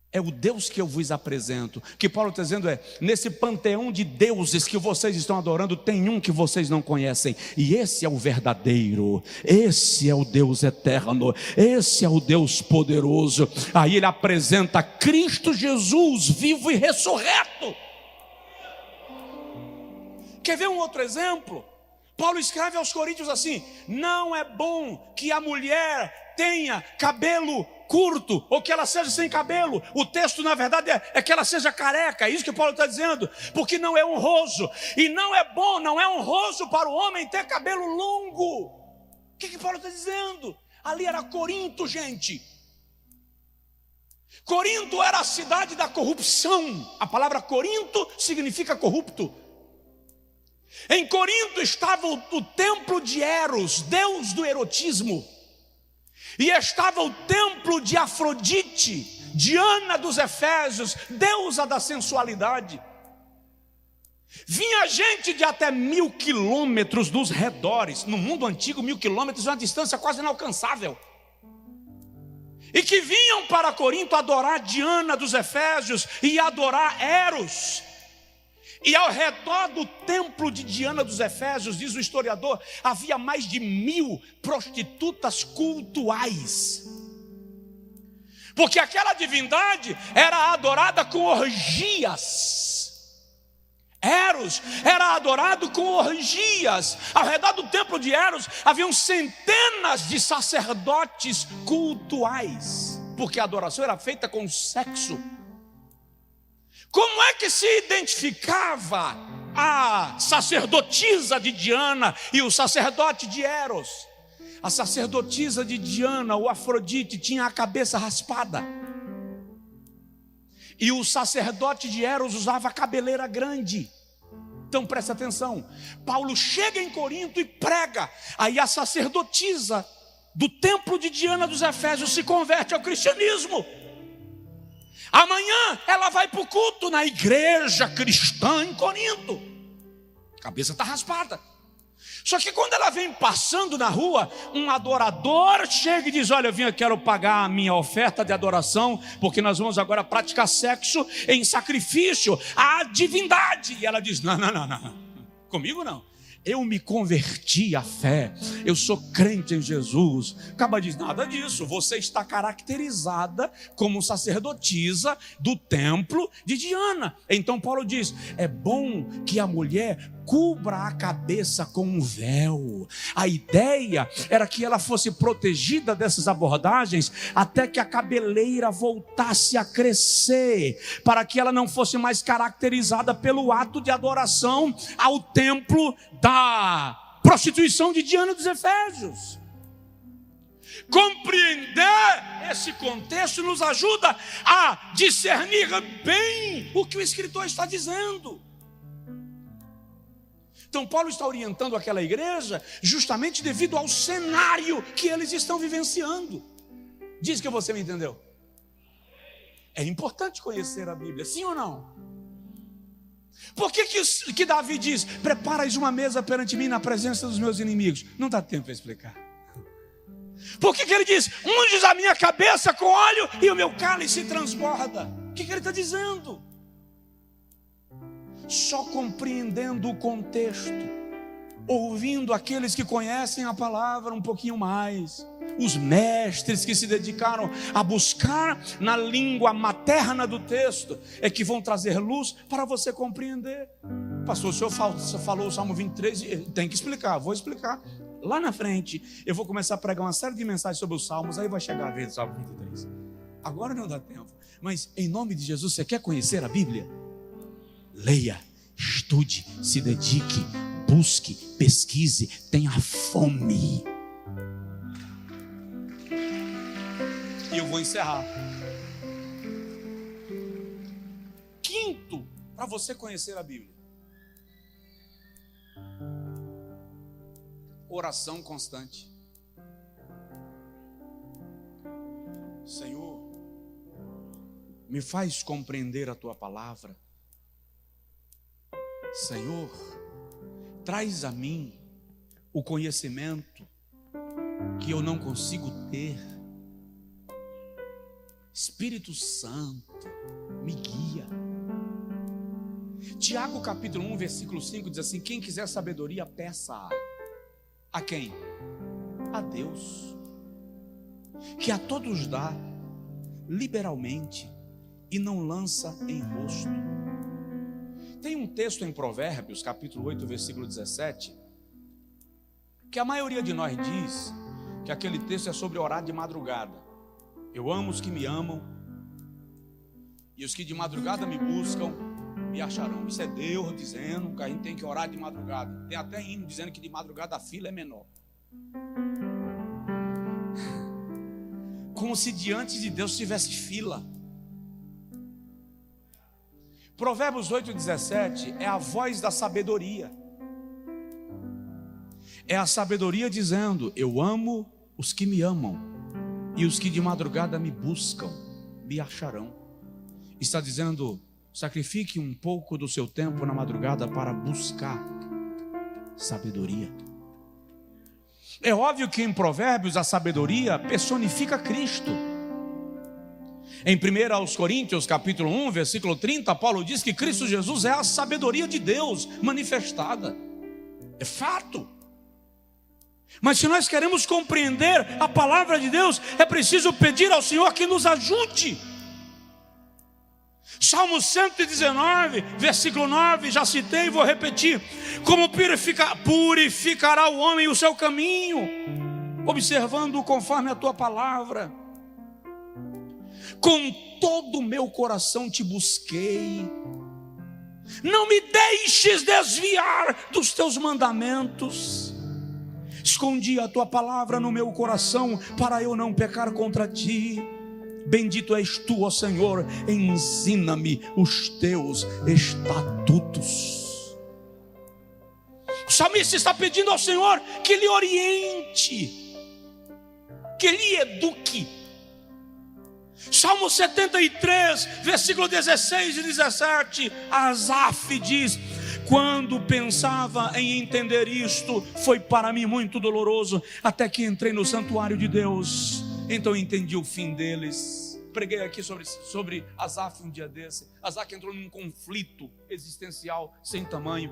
é o Deus que eu vos apresento. O que Paulo está dizendo é: nesse panteão de deuses que vocês estão adorando, tem um que vocês não conhecem, e esse é o verdadeiro, esse é o Deus eterno, esse é o Deus poderoso. Aí ele apresenta Cristo Jesus vivo e ressurreto. Quer ver um outro exemplo? Paulo escreve aos Coríntios assim: não é bom que a mulher tenha cabelo curto, ou que ela seja sem cabelo. O texto na verdade é que ela seja careca. É isso que Paulo está dizendo, porque não é honroso, e não é bom, não é honroso para o homem ter cabelo longo. O que Paulo está dizendo? Ali era Corinto, gente. Corinto era a cidade da corrupção. A palavra Corinto significa corrupto. Em Corinto estava o templo de Eros, deus do erotismo, e estava o templo de Afrodite, Diana dos Efésios, deusa da sensualidade. Vinha gente de até 1000 quilômetros dos redores. No mundo antigo, 1000 quilômetros é uma distância quase inalcançável, e que vinham para Corinto adorar Diana dos Efésios e adorar Eros. E ao redor do templo de Diana dos Efésios, diz o historiador, havia mais de 1000 prostitutas cultuais, porque aquela divindade era adorada com orgias. Eros era adorado com orgias. Ao redor do templo de Eros haviam centenas de sacerdotes cultuais, porque a adoração era feita com sexo. Como é que se identificava a sacerdotisa de Diana e o sacerdote de Eros? A sacerdotisa de Diana, o Afrodite, tinha a cabeça raspada, e o sacerdote de Eros usava a cabeleira grande. Então presta atenção, Paulo chega em Corinto e prega. Aí a sacerdotisa do templo de Diana dos Efésios se converte ao cristianismo. Amanhã ela vai para o culto na igreja cristã em Corinto. A cabeça está raspada. Só que quando ela vem passando na rua, um adorador chega e diz: olha, eu vim, eu quero pagar a minha oferta de adoração, porque nós vamos agora praticar sexo em sacrifício à divindade. E ela diz: não, comigo não. eu me converti à fé, eu sou crente em Jesus. Acaba de dizer, nada disso, você está caracterizada como sacerdotisa do templo de Diana. Então Paulo diz, é bom que a mulher cubra a cabeça com um véu. A ideia era que ela fosse protegida dessas abordagens até que a cabeleira voltasse a crescer, para que ela não fosse mais caracterizada pelo ato de adoração ao templo da prostituição de Diana dos Efésios. Compreender esse contexto nos ajuda a discernir bem o que o escritor está dizendo. Então Paulo está orientando aquela igreja justamente devido ao cenário que eles estão vivenciando. Diz que você me entendeu. É importante conhecer a Bíblia, sim ou não? Por que Davi diz, preparais uma mesa perante mim na presença dos meus inimigos? Não dá tempo para explicar. Por que ele diz, unges a minha cabeça com óleo e o meu cálice transborda? O que ele está dizendo? Só compreendendo o contexto, ouvindo aqueles que conhecem a palavra um pouquinho mais, os mestres que se dedicaram a buscar na língua materna do texto, é que vão trazer luz para você compreender. Pastor, o senhor falou o Salmo 23, tem que explicar, vou explicar. Lá na frente, eu vou começar a pregar uma série de mensagens sobre os Salmos, aí vai chegar a vez do Salmo 23. Agora não dá tempo, mas em nome de Jesus, você quer conhecer a Bíblia? Leia, estude, se dedique, busque, pesquise, tenha fome. E eu vou encerrar. Quinto, para você conhecer a Bíblia: oração constante. Senhor, me faz compreender a tua palavra. Senhor, traz a mim o conhecimento que eu não consigo ter. Espírito Santo, me guia. Tiago capítulo 1, versículo 5 diz assim: quem quiser sabedoria, peça a quem? A Deus, que a todos dá liberalmente e não lança em rosto. Tem um texto em Provérbios, capítulo 8, versículo 17, que a maioria de nós diz que aquele texto é sobre orar de madrugada. Eu amo os que me amam, e os que de madrugada me buscam, me acharão. Isso é Deus dizendo que a gente tem que orar de madrugada. Tem até hino dizendo que de madrugada a fila é menor. Como se diante de Deus tivesse fila. Provérbios 8,17 é a voz da sabedoria. É a sabedoria dizendo: eu amo os que me amam, e os que de madrugada me buscam, me acharão. Está dizendo: sacrifique um pouco do seu tempo na madrugada para buscar sabedoria. É óbvio que em Provérbios a sabedoria personifica Cristo. Em 1 Coríntios capítulo 1, versículo 30, Paulo diz que Cristo Jesus é a sabedoria de Deus manifestada. É fato. Mas se nós queremos compreender a palavra de Deus, é preciso pedir ao Senhor que nos ajude. Salmo 119, versículo 9, já citei e vou repetir: como purificará o homem o seu caminho, observando conforme a tua palavra. Com todo o meu coração te busquei, não me deixes desviar dos teus mandamentos. Escondi a tua palavra no meu coração, para eu não pecar contra ti. Bendito és tu, ó Senhor, ensina-me os teus estatutos. O salmista está pedindo ao Senhor que lhe oriente, que lhe eduque. Salmo 73, versículo 16 e 17, Asaf diz: quando pensava em entender isto, foi para mim muito doloroso, até que entrei no santuário de Deus, então entendi o fim deles. Preguei aqui sobre Asaf um dia desse. Asaf entrou num conflito existencial sem tamanho.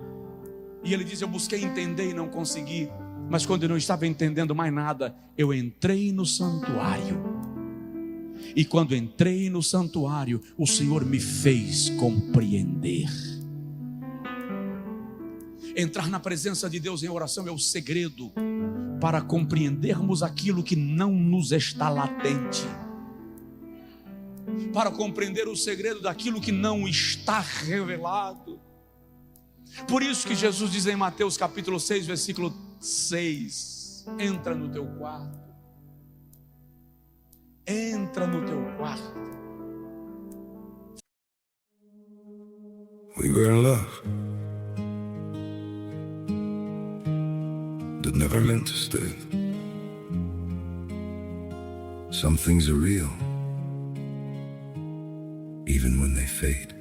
E ele diz: eu busquei entender e não consegui. Mas quando eu não estava entendendo mais nada, eu entrei no santuário. E quando entrei no santuário, o Senhor me fez compreender. Entrar na presença de Deus em oração é o segredo para compreendermos aquilo que não nos está latente, para compreender o segredo daquilo que não está revelado. Por isso que Jesus diz em Mateus capítulo 6, versículo 6: entra no teu quarto, entra no teu quarto. We were in love that never meant to stay. Some things are real, even when they fade.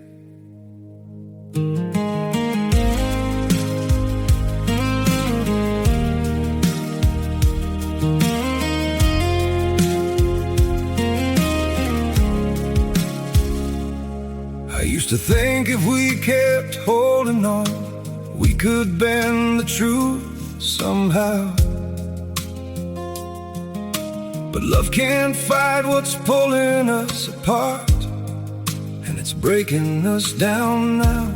I used to think if we kept holding on, we could bend the truth somehow. But love can't fight what's pulling us apart, and it's breaking us down now.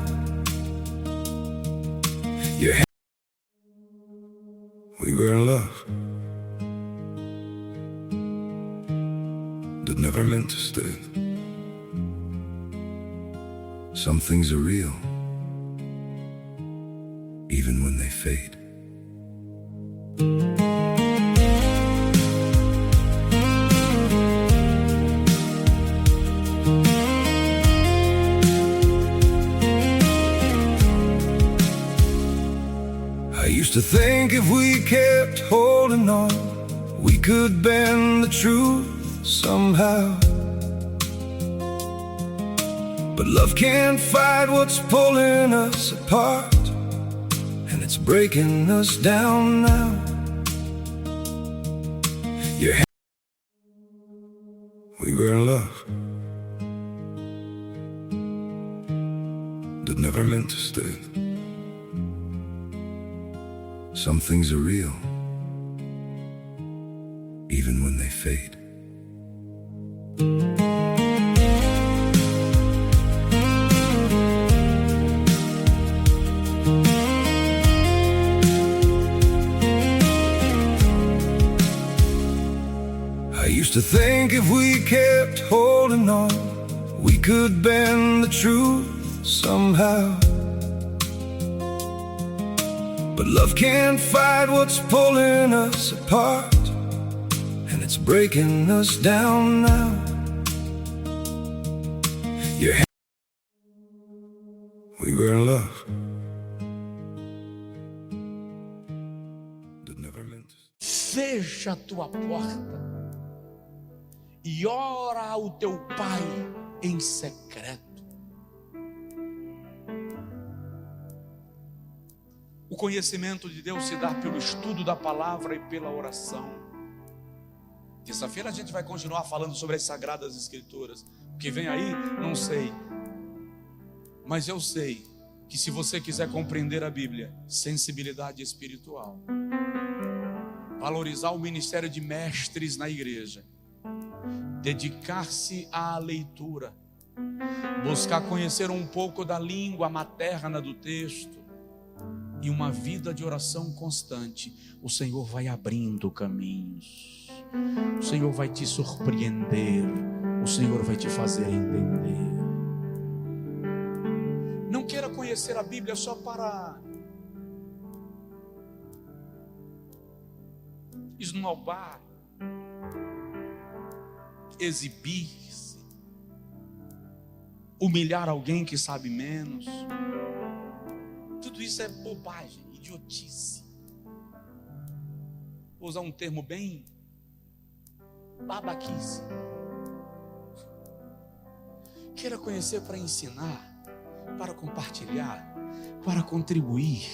We were in love that never meant to stay. Some things are real, even when they fade. I used to think if we kept holding on, we could bend the truth somehow. But love can't fight what's pulling us apart, and it's breaking us down now. We were in love that never meant to stay. Some things are real, even when they fade. I used to think if we kept holding on, we could bend the truth somehow. But love can't fight what's pulling us apart, and it's breaking us down now. We were in love that never meant to. Fecha a tua porta e ora ao teu Pai em secreto. O conhecimento de Deus se dá pelo estudo da palavra e pela oração. Terça-feira a gente vai continuar falando sobre as Sagradas Escrituras. O que vem aí, não sei. Mas eu sei que se você quiser compreender a Bíblia, sensibilidade espiritual, valorizar o ministério de mestres na igreja, dedicar-se à leitura, buscar conhecer um pouco da língua materna do texto e uma vida de oração constante, o Senhor vai abrindo caminhos, o Senhor vai te surpreender, o Senhor vai te fazer entender. Não queira conhecer a Bíblia só para esnobar, exibir-se, humilhar alguém que sabe menos. Tudo isso é bobagem, idiotice. Vou usar um termo bem babaquice. Queira conhecer para ensinar, para compartilhar, para contribuir,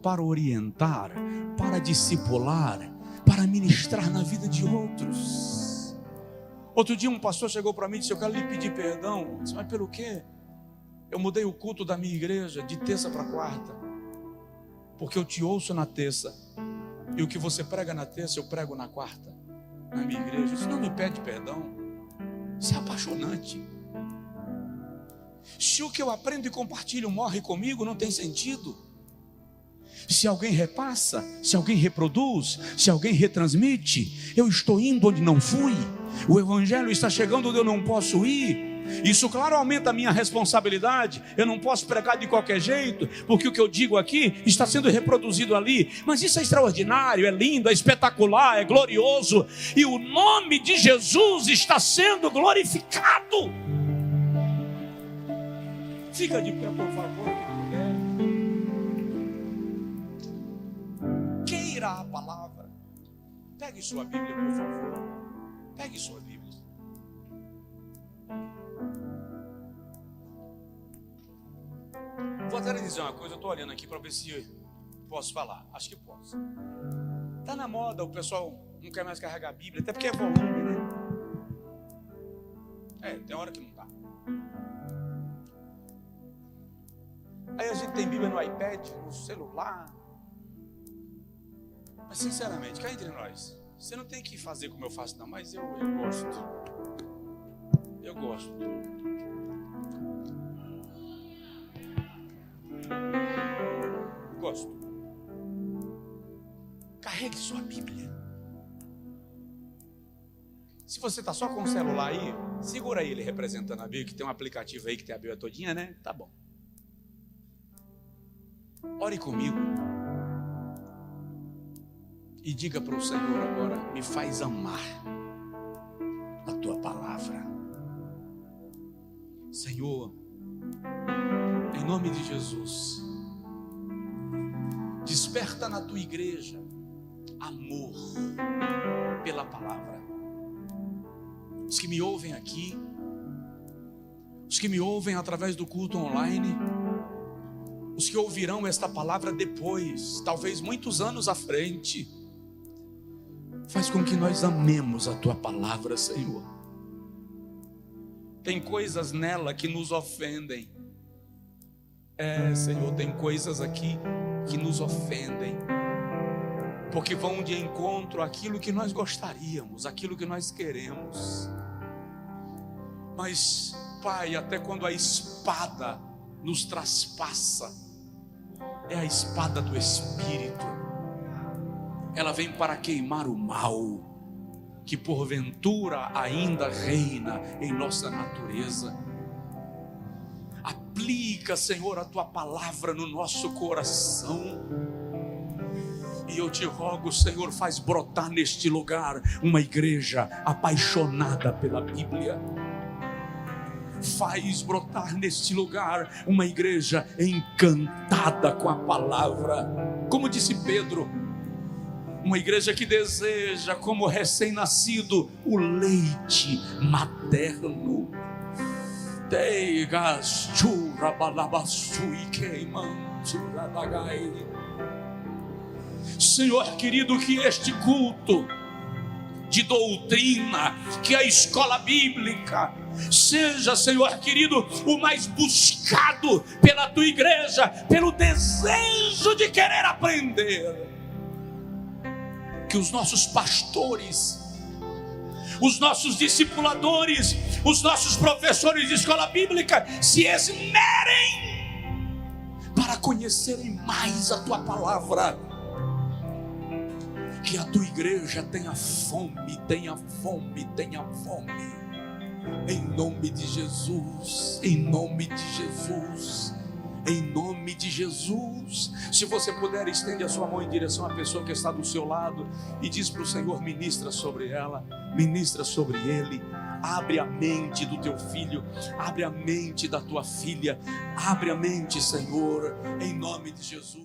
para orientar, para discipular, para ministrar na vida de outros. Outro dia um pastor chegou para mim e disse: eu quero lhe pedir perdão. Eu disse: mas pelo quê? Eu mudei o culto da minha igreja de terça para quarta, porque eu te ouço na terça, e o que você prega na terça, eu prego na quarta, na minha igreja. Isso não me pede perdão. Isso é apaixonante. Se o que eu aprendo e compartilho morre comigo, não tem sentido. Se alguém repassa, se alguém reproduz, se alguém retransmite, eu estou indo onde não fui. O evangelho está chegando onde eu não posso ir. Isso, claro, aumenta a minha responsabilidade. Eu não posso pregar de qualquer jeito, porque o que eu digo aqui está sendo reproduzido ali. Mas isso é extraordinário, é lindo, é espetacular, é glorioso. E o nome de Jesus está sendo glorificado. Fica de pé, por favor, quem puder. Queira a palavra. Pegue sua Bíblia, por favor. Pegue sua Bíblia. Vou até lhe dizer uma coisa, eu estou olhando aqui para ver se posso falar. Acho que posso. Está na moda, o pessoal não quer mais carregar a Bíblia, até porque é volume, né? Tem hora que não dá. Aí a gente tem Bíblia no iPad, no celular. Mas sinceramente, cá entre nós, você não tem que fazer como eu faço não, mas eu gosto. Eu gosto. Gosto. Carregue sua Bíblia. Se você está só com o celular aí, segura aí ele representando a Bíblia, que tem um aplicativo aí que tem a Bíblia todinha, né? Tá bom. Ore comigo e diga para o Senhor agora: me faz amar a tua palavra. Senhor, em nome de Jesus, desperta na tua igreja amor pela palavra. Os que me ouvem aqui, os que me ouvem através do culto online, os que ouvirão esta palavra depois, talvez muitos anos à frente, faz com que nós amemos a tua palavra, Senhor. Tem coisas nela que nos ofendem. Senhor, tem coisas aqui que nos ofendem, porque vão de encontro àquilo que nós gostaríamos, àquilo que nós queremos. Mas, Pai, até quando a espada nos traspassa, é a espada do Espírito. Ela vem para queimar o mal que porventura ainda reina em nossa natureza. Aplica, Senhor, a tua palavra no nosso coração. E eu te rogo, Senhor, faz brotar neste lugar uma igreja apaixonada pela Bíblia. Faz brotar neste lugar uma igreja encantada com a palavra. Como disse Pedro, uma igreja que deseja, como recém-nascido, o leite materno. Senhor querido, que este culto de doutrina, que a escola bíblica seja, Senhor querido, o mais buscado pela tua igreja, pelo desejo de querer aprender. Que os nossos pastores, os nossos discipuladores, os nossos professores de escola bíblica se esmerem para conhecerem mais a tua palavra. Que a tua igreja tenha fome, tenha fome, tenha fome. Em nome de Jesus, em nome de Jesus, em nome de Jesus. Se você puder, estende a sua mão em direção à pessoa que está do seu lado e diz para o Senhor: ministra sobre ela, ministra sobre ele. Abre a mente do teu filho, abre a mente da tua filha, abre a mente, Senhor, em nome de Jesus.